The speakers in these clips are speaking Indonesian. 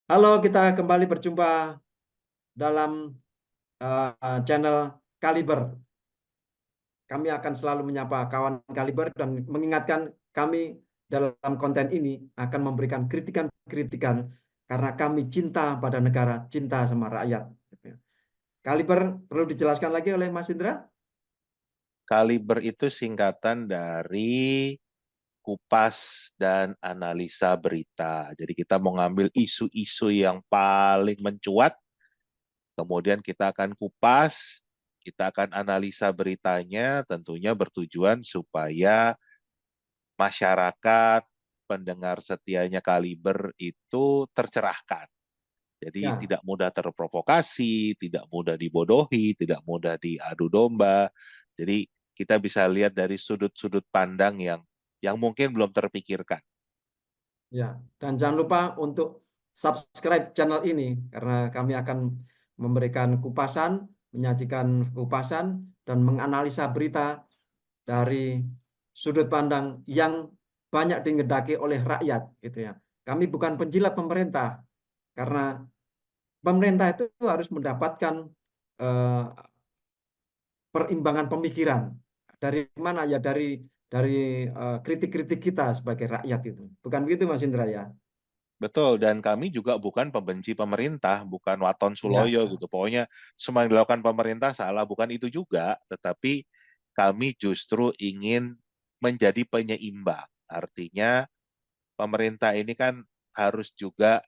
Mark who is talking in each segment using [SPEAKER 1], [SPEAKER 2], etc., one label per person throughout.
[SPEAKER 1] Halo, kita kembali berjumpa dalam channel Kaliber. Kami akan selalu menyapa kawan Kaliber dan mengingatkan kami dalam konten ini akan memberikan kritikan-kritikan karena kami cinta pada negara, cinta sama rakyat. Kaliber perlu dijelaskan lagi oleh Mas Indra?
[SPEAKER 2] Kaliber itu singkatan dari kupas dan analisa berita. Jadi kita mau ngambil isu-isu yang paling mencuat, kemudian kita akan kupas, kita akan analisa beritanya, tentunya bertujuan supaya masyarakat, pendengar setianya Kaliber itu tercerahkan. Jadi
[SPEAKER 1] Ya,
[SPEAKER 2] tidak mudah terprovokasi, tidak mudah dibodohi, tidak mudah diadu domba. Jadi kita bisa lihat dari sudut-sudut pandang yang mungkin belum terpikirkan.
[SPEAKER 1] ya. Dan jangan lupa untuk subscribe channel ini karena kami akan memberikan kupasan, menyajikan kupasan dan menganalisa berita dari sudut pandang yang banyak dingedaki oleh rakyat gitu ya. Kami bukan penjilat pemerintah karena pemerintah itu harus mendapatkan eh, perimbangan pemikiran. Dari mana ya? Dari kritik-kritik kita sebagai rakyat itu. Bukan begitu Mas Indra ya?
[SPEAKER 2] Betul, dan kami juga bukan pembenci pemerintah, bukan waton
[SPEAKER 1] Ya,
[SPEAKER 2] suloyo gitu. Pokoknya semua yang dilakukan pemerintah salah, bukan itu juga. Tetapi kami justru ingin menjadi penyeimbang. Artinya pemerintah ini kan harus juga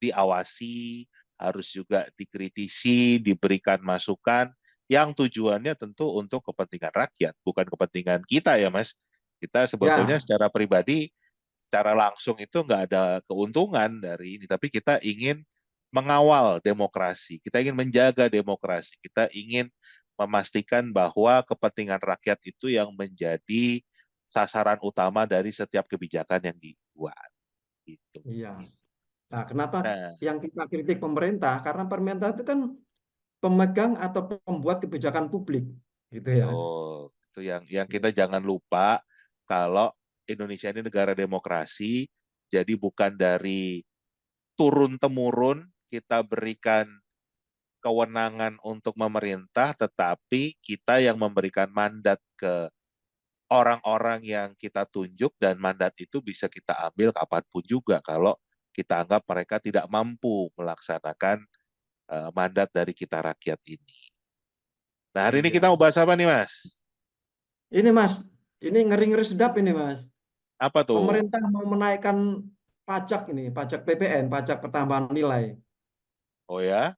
[SPEAKER 2] diawasi, harus juga dikritisi, diberikan masukan yang tujuannya tentu untuk kepentingan rakyat, bukan kepentingan kita ya Mas. Kita sebetulnya
[SPEAKER 1] ya,
[SPEAKER 2] secara pribadi, secara langsung itu nggak ada keuntungan dari ini, tapi kita ingin mengawal demokrasi, kita ingin menjaga demokrasi, kita ingin memastikan bahwa kepentingan rakyat itu yang menjadi sasaran utama dari setiap kebijakan yang dibuat. Gitu.
[SPEAKER 1] iya. Nah, kenapa
[SPEAKER 2] Nah,
[SPEAKER 1] yang kita kritik pemerintah? Karena pemerintah itu kan pemegang atau pembuat kebijakan publik, gitu ya.
[SPEAKER 2] betul. Itu yang kita jangan lupa kalau Indonesia ini negara demokrasi, jadi bukan dari turun-temurun kita berikan kewenangan untuk memerintah, tetapi kita yang memberikan mandat ke orang-orang yang kita tunjuk dan mandat itu bisa kita ambil kapanpun juga kalau kita anggap mereka tidak mampu melaksanakan mandat dari kita rakyat ini. Nah, hari ini kita
[SPEAKER 1] Iya.
[SPEAKER 2] mau bahas apa nih, Mas?
[SPEAKER 1] Ini Mas, ini ngeri-ngeri sedap ini Mas.
[SPEAKER 2] Apa tuh?
[SPEAKER 1] Pemerintah mau menaikkan pajak ini, pajak PPN, pajak pertambahan nilai.
[SPEAKER 2] Oh ya,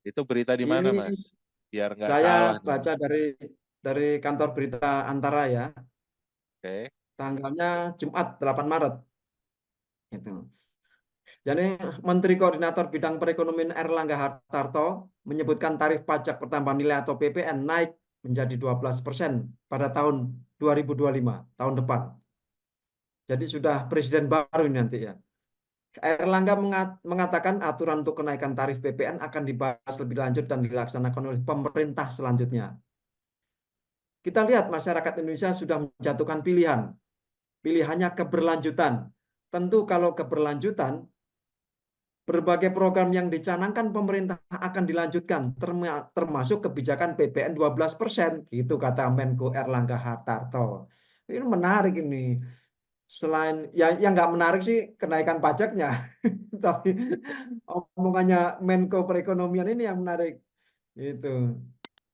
[SPEAKER 2] itu berita di mana,
[SPEAKER 1] Ini
[SPEAKER 2] Mas? Biar nggak
[SPEAKER 1] saya
[SPEAKER 2] salah nih.
[SPEAKER 1] baca dari kantor berita Antara ya,
[SPEAKER 2] Oke.
[SPEAKER 1] tanggalnya Jumat 8 Maret. Itu. Jadi Menteri Koordinator Bidang Perekonomian Erlangga Hartarto menyebutkan tarif pajak pertambahan nilai atau PPN naik menjadi 12% pada tahun 2025, tahun depan. Jadi sudah presiden baru ini nanti ya. Erlangga mengatakan aturan untuk kenaikan tarif PPN akan dibahas lebih lanjut dan dilaksanakan oleh pemerintah selanjutnya. Kita lihat masyarakat Indonesia sudah menjatuhkan pilihan. Pilihannya keberlanjutan. Tentu kalau keberlanjutan, berbagai program yang dicanangkan pemerintah akan dilanjutkan, termasuk kebijakan PPN 12%, gitu kata Menko Erlangga Hartarto. Ini menarik ini. Selain yang nggak menarik sih kenaikan pajaknya, tapi omongannya Menko Perekonomian ini yang menarik. Itu.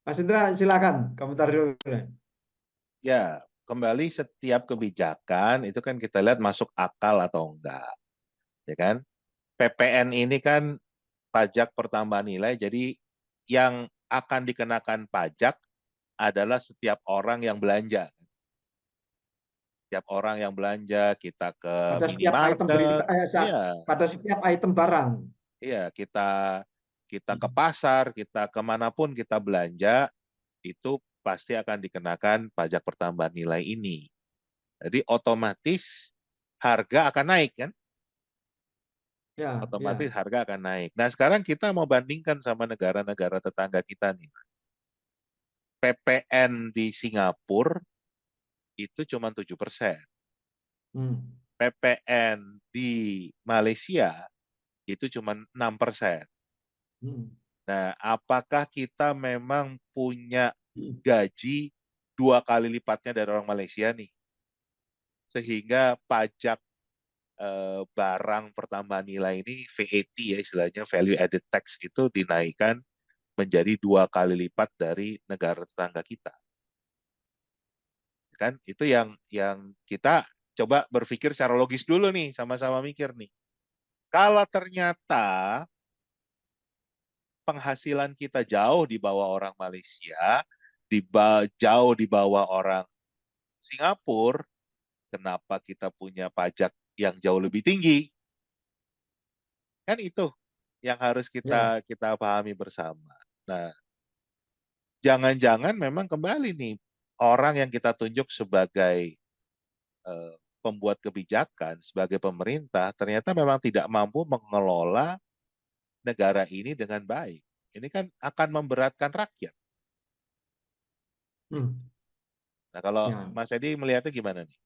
[SPEAKER 1] Mas Indra, silakan komentar dulu.
[SPEAKER 2] Ya, kembali setiap kebijakan itu kan kita lihat masuk akal atau enggak, ya kan? PPN ini kan pajak pertambahan nilai, jadi yang akan dikenakan pajak adalah setiap orang yang belanja. Setiap orang yang belanja, kita ke
[SPEAKER 1] Pada setiap item berita,
[SPEAKER 2] minimarket, iya,
[SPEAKER 1] pada setiap item barang.
[SPEAKER 2] iya, kita kita ke pasar, kita kemanapun kita belanja, itu pasti akan dikenakan pajak pertambahan nilai ini. Jadi otomatis harga akan naik kan?
[SPEAKER 1] Ya,
[SPEAKER 2] Otomatis
[SPEAKER 1] ya.
[SPEAKER 2] harga akan naik. Nah sekarang kita mau bandingkan sama negara-negara tetangga kita nih. PPN di Singapura itu cuma 7%.
[SPEAKER 1] Hmm.
[SPEAKER 2] PPN di Malaysia itu cuma 6%.
[SPEAKER 1] Hmm.
[SPEAKER 2] Nah, apakah kita memang punya
[SPEAKER 1] Hmm.
[SPEAKER 2] gaji 2 kali lipatnya dari orang Malaysia nih? Sehingga pajak barang pertambahan nilai ini VAT ya istilahnya value added tax itu dinaikkan menjadi 2 kali lipat dari negara tetangga kita. Kan itu yang kita coba berpikir secara logis dulu nih, sama-sama mikir nih. Kalau ternyata penghasilan kita jauh di bawah orang Malaysia, jauh di bawah orang Singapura, kenapa kita punya pajak yang jauh lebih tinggi? Kan itu yang harus
[SPEAKER 1] Ya.
[SPEAKER 2] kita kita pahami bersama. Nah, jangan-jangan memang kembali nih orang yang kita tunjuk sebagai eh, pembuat kebijakan, sebagai pemerintah, ternyata memang tidak mampu mengelola negara ini dengan baik. Ini kan akan memberatkan rakyat.
[SPEAKER 1] Hmm.
[SPEAKER 2] Nah, kalau
[SPEAKER 1] Ya.
[SPEAKER 2] Mas Edi melihatnya gimana nih?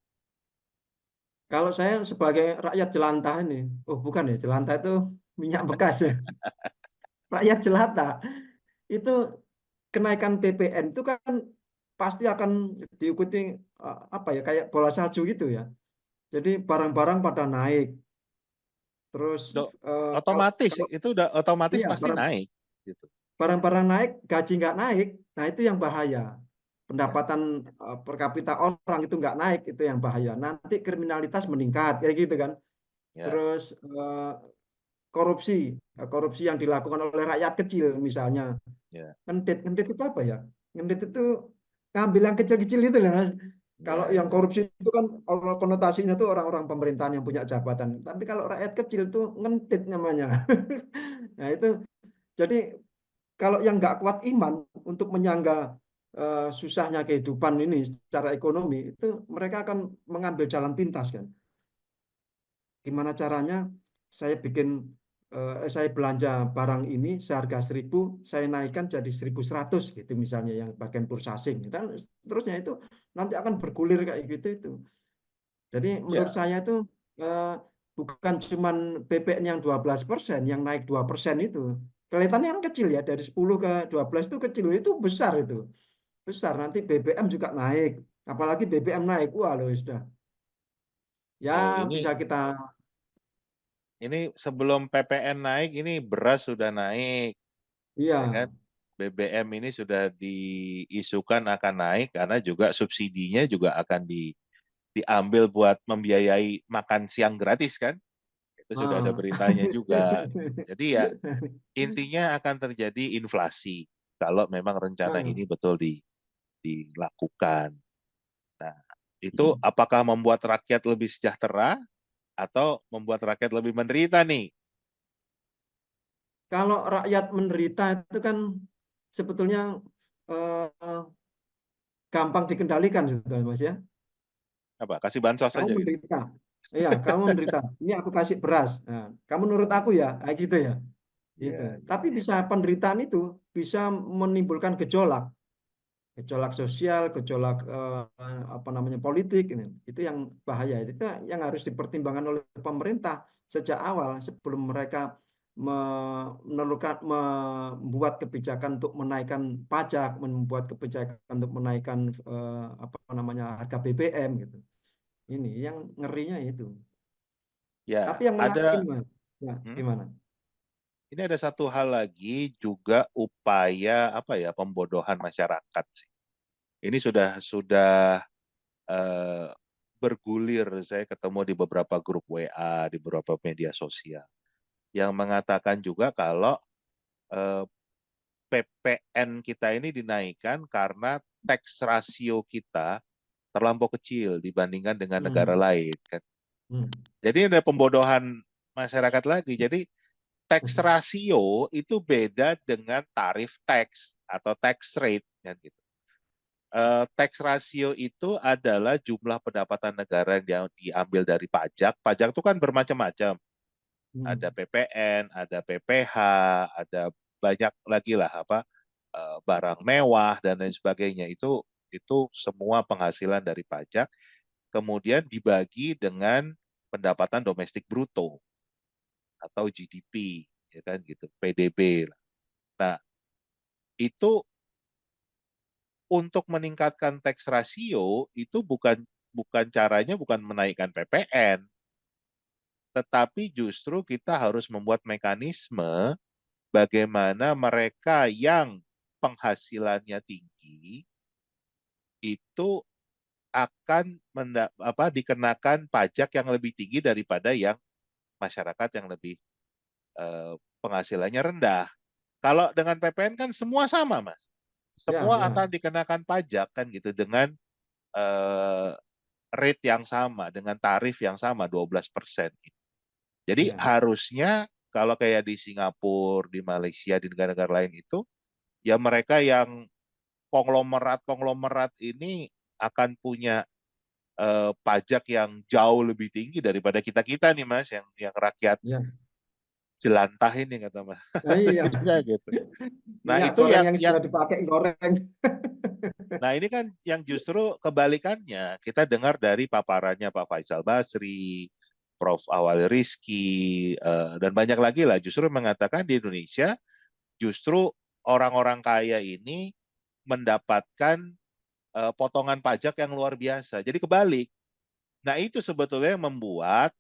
[SPEAKER 1] Kalau saya sebagai rakyat jelantah ini, oh bukan ya, jelantah itu minyak bekas ya. Rakyat jelantah itu kenaikan PPN itu kan pasti akan diikuti apa ya, kayak bola salju gitu ya. Jadi barang-barang pada naik. Terus kalau
[SPEAKER 2] Otomatis
[SPEAKER 1] kalau
[SPEAKER 2] itu udah otomatis
[SPEAKER 1] iya
[SPEAKER 2] pasti
[SPEAKER 1] barang
[SPEAKER 2] naik gitu.
[SPEAKER 1] barang-barang naik, gaji nggak naik, nah itu yang bahaya.
[SPEAKER 2] Ya,
[SPEAKER 1] Pendapatan per kapita orang itu nggak naik, itu yang bahaya. Nanti kriminalitas meningkat kayak gitu kan.
[SPEAKER 2] ya,
[SPEAKER 1] Terus korupsi, korupsi yang dilakukan oleh rakyat kecil misalnya.
[SPEAKER 2] ya,
[SPEAKER 1] Ngendit, ngendit itu apa ya? Ngendit itu ngambil yang kecil-kecil itu loh, Mas. Kalau
[SPEAKER 2] ya,
[SPEAKER 1] yang
[SPEAKER 2] ya,
[SPEAKER 1] korupsi itu kan konotasinya tuh orang-orang pemerintahan yang punya jabatan. Tapi kalau rakyat kecil itu ngentit namanya. Nah itu jadi kalau yang nggak kuat iman untuk menyangga susahnya kehidupan ini secara ekonomi itu mereka akan mengambil jalan pintas kan. Gimana caranya saya bikin saya belanja barang ini seharga 1.000 saya naikkan jadi 1.100 gitu misalnya yang bagian purchasing dan seterusnya itu nanti akan bergulir kayak gitu itu. Jadi menurut
[SPEAKER 2] ya.
[SPEAKER 1] saya itu eh, bukan cuman BPN yang 12% yang naik 2% itu. Kelihatannya kan kecil ya dari 10 ke 12 itu kecil itu besar itu. Besar nanti BBM juga naik. Apalagi BBM naik. Wah, loh sudah. Ya
[SPEAKER 2] Oh,
[SPEAKER 1] bisa kita
[SPEAKER 2] ini sebelum PPN naik, ini beras sudah naik, ya kan?
[SPEAKER 1] iya.
[SPEAKER 2] BBM ini sudah diisukan akan naik karena juga subsidinya juga akan diambil buat membiayai makan siang gratis kan? Itu sudah ada
[SPEAKER 1] Ah.
[SPEAKER 2] beritanya juga. Jadi ya intinya akan terjadi inflasi kalau memang rencana
[SPEAKER 1] Ah.
[SPEAKER 2] ini betul dilakukan. Nah, itu apakah membuat rakyat lebih sejahtera atau membuat rakyat lebih menderita nih?
[SPEAKER 1] Kalau rakyat menderita itu kan sebetulnya eh, gampang dikendalikan sebetulnya Mas ya.
[SPEAKER 2] Apa? Kasih bansos
[SPEAKER 1] Kamu
[SPEAKER 2] saja gitu.
[SPEAKER 1] menderita. Iya, kamu menderita. Ini aku kasih beras. Nah, kamu nurut aku ya, kayak gitu ya. Gitu.
[SPEAKER 2] Iya, iya.
[SPEAKER 1] Tapi bisa penderitaan itu bisa menimbulkan gejolak, gejolak sosial, gejolak apa namanya politik ini. Itu yang bahaya. Itu yang harus dipertimbangkan oleh pemerintah sejak awal sebelum mereka membuat kebijakan untuk menaikkan pajak, membuat kebijakan untuk menaikkan apa namanya harga BBM gitu. Ini yang ngerinya itu. Tapi
[SPEAKER 2] Ya,
[SPEAKER 1] yang menarik ini,
[SPEAKER 2] ada
[SPEAKER 1] Mas. Ya,
[SPEAKER 2] hmm,
[SPEAKER 1] gimana?
[SPEAKER 2] ini ada satu hal lagi juga upaya apa ya pembodohan masyarakat sih. Ini sudah eh, bergulir. Saya ketemu di beberapa grup WA, di beberapa media sosial yang mengatakan juga kalau eh, PPN kita ini dinaikkan karena tax ratio kita terlampau kecil dibandingkan dengan negara
[SPEAKER 1] Hmm.
[SPEAKER 2] lain kan.
[SPEAKER 1] Hmm.
[SPEAKER 2] Jadi ada pembodohan masyarakat lagi. Jadi tax ratio itu beda dengan tarif tax atau tax rate kan gitu. Tax ratio itu adalah jumlah pendapatan negara yang diambil dari pajak. Pajak itu kan bermacam-macam. Ada
[SPEAKER 1] Hmm.
[SPEAKER 2] PPN, ada PPH, ada banyak lagi lah apa barang mewah dan lain sebagainya. Itu semua penghasilan dari pajak kemudian dibagi dengan pendapatan domestik bruto. atau GDP, ya kan gitu, PDB. Nah, itu untuk meningkatkan tax ratio itu bukan caranya bukan menaikkan PPN, tetapi justru kita harus membuat mekanisme bagaimana mereka yang penghasilannya tinggi itu akan dikenakan pajak yang lebih tinggi daripada yang masyarakat yang lebih penghasilannya rendah. Kalau dengan PPN kan semua sama, Mas.
[SPEAKER 1] Ya,
[SPEAKER 2] Semua
[SPEAKER 1] ya,
[SPEAKER 2] akan dikenakan pajak kan gitu dengan eh, rate yang sama, dengan tarif yang sama 12%. Jadi
[SPEAKER 1] ya,
[SPEAKER 2] harusnya kalau kayak di Singapura, di Malaysia, di negara-negara lain itu, ya mereka yang konglomerat-konglomerat ini akan punya pajak yang jauh lebih tinggi daripada kita-kita nih Mas, yang rakyat
[SPEAKER 1] ya.
[SPEAKER 2] jelantah ini kata Mas.
[SPEAKER 1] Nah, iya.
[SPEAKER 2] Kayak gitu. Nah,
[SPEAKER 1] Minyak
[SPEAKER 2] itu
[SPEAKER 1] goreng
[SPEAKER 2] yang
[SPEAKER 1] yang
[SPEAKER 2] yang
[SPEAKER 1] sudah dipakai goreng.
[SPEAKER 2] nah ini kan yang justru kebalikannya. Kita dengar dari paparannya Pak Faisal Basri, Prof. Awal Rizky, dan banyak lagi lah justru mengatakan di Indonesia justru orang-orang kaya ini mendapatkan potongan pajak yang luar biasa. Jadi kebalik. Nah, itu sebetulnya yang membuat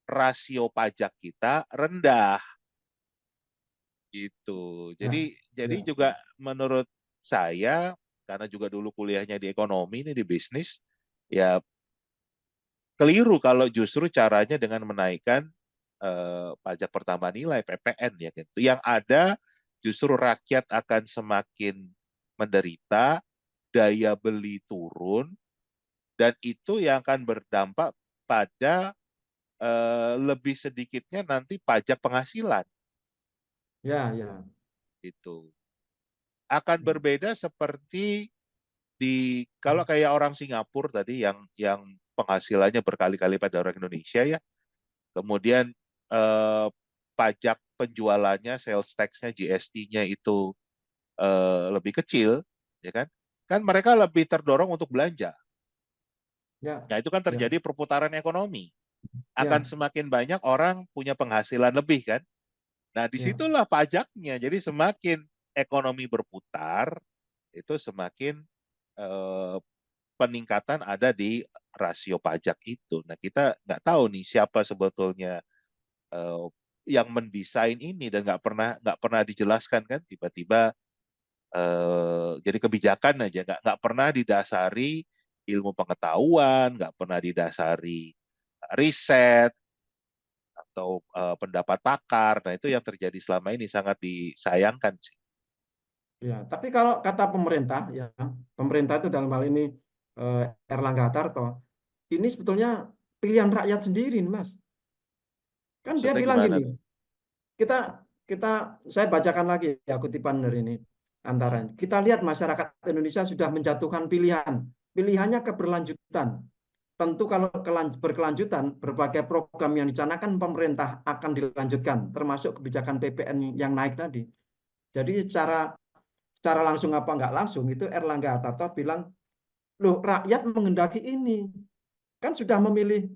[SPEAKER 2] rasio pajak kita rendah gitu.
[SPEAKER 1] Ya,
[SPEAKER 2] Jadi
[SPEAKER 1] ya,
[SPEAKER 2] juga menurut saya karena juga dulu kuliahnya di ekonomi ini di bisnis, ya keliru kalau justru caranya dengan menaikkan pajak pertambahan nilai (PPN) ya gitu. Yang ada justru rakyat akan semakin menderita, daya beli turun, dan itu yang akan berdampak pada lebih sedikitnya nanti pajak penghasilan
[SPEAKER 1] ya, ya.
[SPEAKER 2] itu akan berbeda seperti di kalau kayak orang Singapura tadi yang penghasilannya berkali-kali pada orang Indonesia ya, kemudian eh, pajak penjualannya, sales tax-nya, GST-nya itu lebih kecil, ya kan? Kan mereka lebih terdorong untuk belanja.
[SPEAKER 1] Ya,
[SPEAKER 2] Nah, itu kan
[SPEAKER 1] ya,
[SPEAKER 2] terjadi perputaran ekonomi. Akan
[SPEAKER 1] ya,
[SPEAKER 2] semakin banyak orang punya penghasilan lebih kan? Nah,
[SPEAKER 1] ya,
[SPEAKER 2] disitulah pajaknya. Jadi semakin ekonomi berputar, itu semakin eh, peningkatan ada di rasio pajak itu. Nah, kita nggak tahu nih siapa sebetulnya eh, yang mendesain ini dan nggak pernah dijelaskan kan tiba-tiba jadi kebijakan aja nggak pernah didasari ilmu pengetahuan, nggak pernah didasari riset atau pendapat pakar. Nah, itu yang terjadi selama ini sangat disayangkan sih.
[SPEAKER 1] ya. Tapi kalau kata pemerintah, ya, pemerintah itu dalam hal ini Erlangga Hartarto, ini sebetulnya pilihan rakyat sendiri, Mas. Kan dia
[SPEAKER 2] Maksudnya
[SPEAKER 1] bilang
[SPEAKER 2] gimana
[SPEAKER 1] gini,
[SPEAKER 2] tuh?
[SPEAKER 1] kita kita saya bacakan lagi ya kutipan dari ini antara kita lihat masyarakat Indonesia sudah menjatuhkan pilihan, pilihannya keberlanjutan. Tentu kalau berkelanjutan, berbagai program yang dicanangkan pemerintah akan dilanjutkan, termasuk kebijakan PPN yang naik tadi. Jadi secara langsung apa enggak langsung itu Erlangga Hartarto bilang, loh rakyat menghendaki ini, kan sudah memilih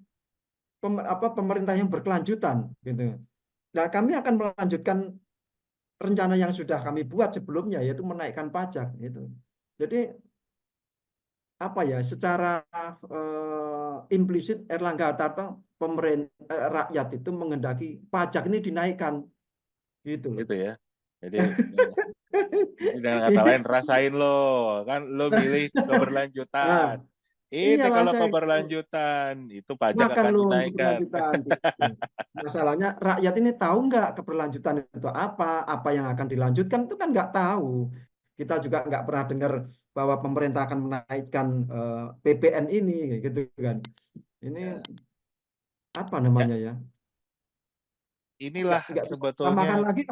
[SPEAKER 1] pemerintah yang berkelanjutan, gitu. Nah kami akan melanjutkan rencana yang sudah kami buat sebelumnya, yaitu menaikkan pajak, gitu. Jadi apa ya secara implisit Erlangga Hartarto rakyat itu menghendaki pajak ini dinaikkan gitu loh.
[SPEAKER 2] Gitu ya. Jadi dengan kata lain
[SPEAKER 1] Ini
[SPEAKER 2] rasain lo, kan lo milih
[SPEAKER 1] nah,
[SPEAKER 2] keberlanjutan. Ini
[SPEAKER 1] iyalah
[SPEAKER 2] kalau
[SPEAKER 1] saya
[SPEAKER 2] keberlanjutan itu pajak
[SPEAKER 1] makan
[SPEAKER 2] akan
[SPEAKER 1] lo untuk
[SPEAKER 2] dinaikkan.
[SPEAKER 1] keberlanjutan gitu. Masalahnya rakyat ini tahu nggak keberlanjutan itu apa yang akan dilanjutkan itu kan nggak tahu. Kita juga nggak pernah dengar bahwa pemerintah akan menaikkan PPN ini gitu kan. Ini
[SPEAKER 2] Ya,
[SPEAKER 1] apa
[SPEAKER 2] ya,
[SPEAKER 1] namanya ya?
[SPEAKER 2] inilah
[SPEAKER 1] Nggak bisa samakan
[SPEAKER 2] sebetulnya
[SPEAKER 1] lagi.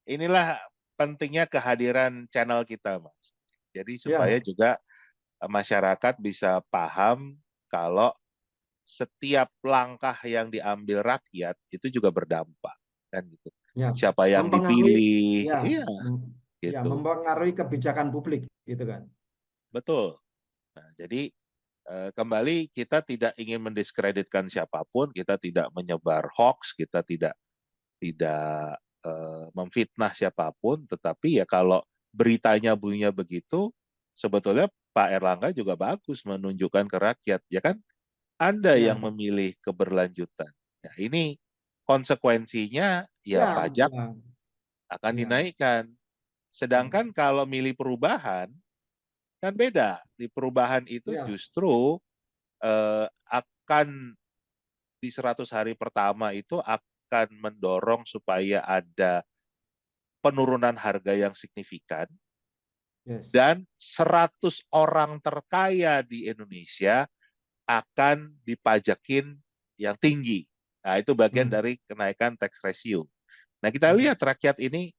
[SPEAKER 2] inilah pentingnya kehadiran channel kita, Mas. Jadi supaya
[SPEAKER 1] Ya,
[SPEAKER 2] juga masyarakat bisa paham kalau setiap langkah yang diambil rakyat itu juga berdampak kan gitu.
[SPEAKER 1] ya,
[SPEAKER 2] Siapa yang
[SPEAKER 1] mempengaruhi
[SPEAKER 2] dipilih,
[SPEAKER 1] ya,
[SPEAKER 2] iya
[SPEAKER 1] ya
[SPEAKER 2] gitu.
[SPEAKER 1] mempengaruhi kebijakan publik gitu kan.
[SPEAKER 2] Betul. Nah, jadi Kembali kita tidak ingin mendiskreditkan siapapun, kita tidak menyebar hoax, kita tidak memfitnah siapapun, tetapi ya kalau beritanya bunyinya begitu, sebetulnya Pak Erlangga juga bagus menunjukkan ke rakyat, ya kan? Anda
[SPEAKER 1] Ya,
[SPEAKER 2] yang memilih keberlanjutan. Ya, ini konsekuensinya ya
[SPEAKER 1] ya,
[SPEAKER 2] pajak
[SPEAKER 1] ya,
[SPEAKER 2] akan
[SPEAKER 1] ya,
[SPEAKER 2] dinaikkan.
[SPEAKER 1] ya,
[SPEAKER 2] Sedangkan kalau milih perubahan kan beda. Di perubahan itu
[SPEAKER 1] ya,
[SPEAKER 2] justru akan di 100 hari pertama itu akan mendorong supaya ada penurunan harga yang signifikan
[SPEAKER 1] yes.
[SPEAKER 2] dan 100 orang terkaya di Indonesia akan dipajakin yang tinggi. Nah, itu bagian
[SPEAKER 1] Hmm,
[SPEAKER 2] dari kenaikan tax ratio. Nah, kita
[SPEAKER 1] hmm,
[SPEAKER 2] lihat rakyat ini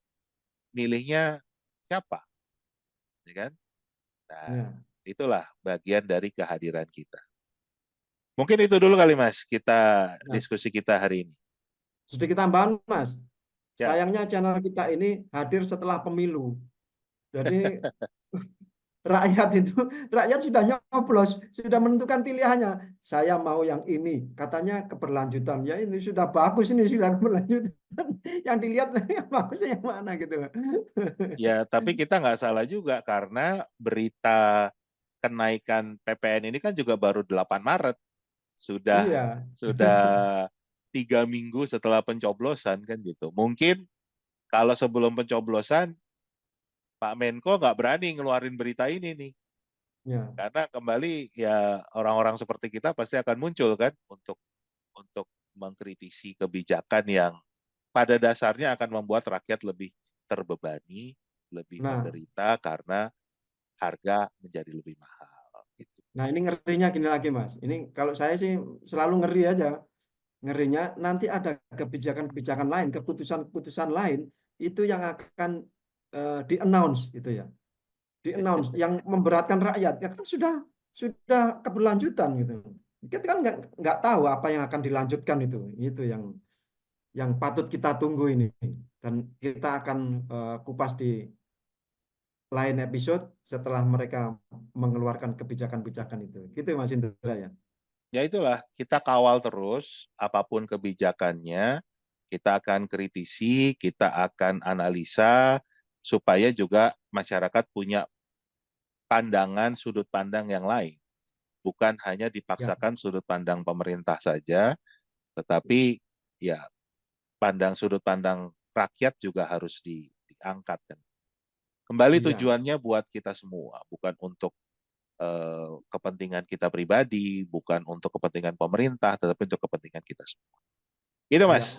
[SPEAKER 2] milihnya siapa, ya kan? Nah,
[SPEAKER 1] ya.
[SPEAKER 2] itulah bagian dari kehadiran kita. Mungkin itu dulu kali Mas, kita
[SPEAKER 1] Nah,
[SPEAKER 2] diskusi kita hari ini.
[SPEAKER 1] sedikit tambahan, Mas.
[SPEAKER 2] Ya,
[SPEAKER 1] Sayangnya channel kita ini hadir setelah pemilu. Jadi rakyat itu, rakyat sudah nyoblos, sudah menentukan pilihannya. Saya mau yang ini, katanya keberlanjutan. Ya ini sudah bagus, ini sudah keberlanjutan. Yang dilihat yang bagusnya yang mana gitu loh.
[SPEAKER 2] ya, tapi kita nggak salah juga karena berita kenaikan PPN ini kan juga baru 8 Maret. Sudah
[SPEAKER 1] Iya,
[SPEAKER 2] sudah 3 minggu setelah pencoblosan kan gitu. Mungkin kalau sebelum pencoblosan Pak Menko nggak berani ngeluarin berita ini nih.
[SPEAKER 1] ya.
[SPEAKER 2] Karena kembali ya orang-orang seperti kita pasti akan muncul kan untuk mengkritisi kebijakan yang pada dasarnya akan membuat rakyat lebih terbebani, lebih
[SPEAKER 1] Nah,
[SPEAKER 2] menderita karena harga menjadi lebih mahal. Gitu.
[SPEAKER 1] nah ini ngerinya gini lagi, Mas. Ini kalau saya sih selalu ngeri aja. Ngerinya nanti ada kebijakan-kebijakan lain, keputusan-keputusan lain itu yang akan di-announce gitu ya. Di-announce yang memberatkan rakyat. Ya kan sudah keberlanjutan gitu. Kita kan nggak tahu apa yang akan dilanjutkan itu. Itu yang patut kita tunggu ini. Dan kita akan kupas di lain episode setelah mereka mengeluarkan kebijakan-kebijakan itu. Gitu Mas Indra ya.
[SPEAKER 2] Ya itulah, kita kawal terus apapun kebijakannya, kita akan kritisi, kita akan analisa, supaya juga masyarakat punya pandangan sudut pandang yang lain. Bukan hanya
[SPEAKER 1] Ya,
[SPEAKER 2] dipaksakan sudut pandang pemerintah saja, tetapi ya pandang sudut pandang rakyat juga harus diangkat. Kan. Kembali
[SPEAKER 1] iya.
[SPEAKER 2] tujuannya buat kita semua, bukan untuk kepentingan kita pribadi, bukan untuk kepentingan pemerintah, tetapi untuk kepentingan kita semua. Itu
[SPEAKER 1] Ya,
[SPEAKER 2] Mas.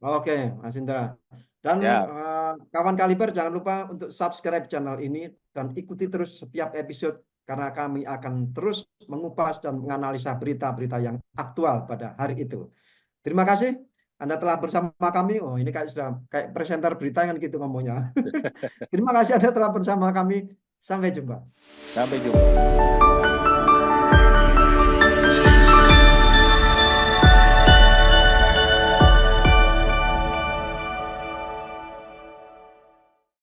[SPEAKER 1] oke, Mas Indra. Dan
[SPEAKER 2] Ya,
[SPEAKER 1] kawan Kaliber jangan lupa untuk subscribe channel ini dan ikuti terus setiap episode karena kami akan terus mengupas dan menganalisa berita-berita yang aktual pada hari itu. Terima kasih Anda telah bersama kami. Oh, ini kayak sudah kayak presenter berita kan gitu ngomongnya. Terima kasih Anda telah bersama kami. Sampai jumpa.
[SPEAKER 2] sampai jumpa.